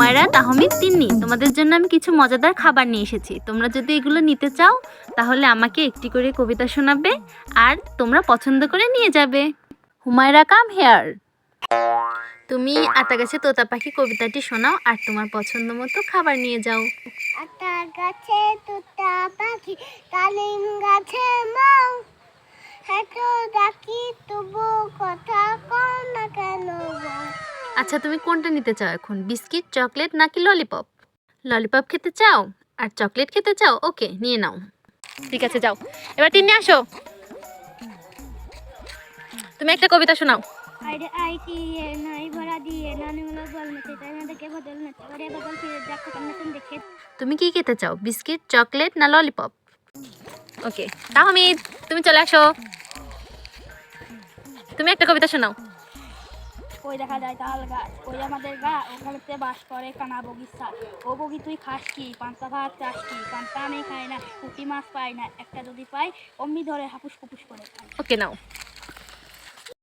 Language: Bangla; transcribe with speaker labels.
Speaker 1: হুমায়রা, তাহমিদ, তিন্নি, তোমাদের জন্য আমি কিছু মজাদার খাবার নিয়ে এসেছি। তোমরা যদি এগুলো নিতে চাও তাহলে আমাকে একটি করে কবিতা শোনাবে আর তোমরা পছন্দ করে নিয়ে যাবে। Humaira, come here. তুমি আতা গাছে তোতা পাখি কবিতাটি শোনাও আর তোমার পছন্দ মতো খাবার নিয়ে যাও।
Speaker 2: আতা গাছে তোতা পাখি ডালিম গাছে মাও, এত ডাকি তবু কথা কও না কেন বউ?
Speaker 1: আচ্ছা, তুমি কোনটা নিতে চাও এখন, বিস্কিট, চকলেট নাকি ললিপপ? ললিপপ খেতে চাও আর চকলেট খেতে চাও? ওকে, নিয়ে নাও। ঠিক আছে, যাও। এবার তিন্নি আসো, তুমি একটা কবিতা শোনাও।
Speaker 2: আইডে আইটি এ নাই ভরা দিয়ে নানিগুলো বল নাচে তাই না দেখে বদল নাচে ওরে বদল ফিরে দেখো নতুন দেখে।
Speaker 1: তুমি কি খেতে চাও, বিস্কিট, চকলেট না ললিপপ? ওকে, তাহমিদ, তুমি চলে আসো, তুমি একটা কবিতা শোনাও।
Speaker 2: ওই দেখা যায় তাল গাছ, ওই আমাদের গা, ওখানেতে বাস করে কানা বগিচা। ও বগি তুই খাস কি, পান্তা ভাত চাস কি? পান্তা আমি খাই না, পুঁটি মাছ পাই না, একটা যদি পাই অমনি ধরে হাপুস কুপুস করে খাই।
Speaker 1: ওকে, নাও।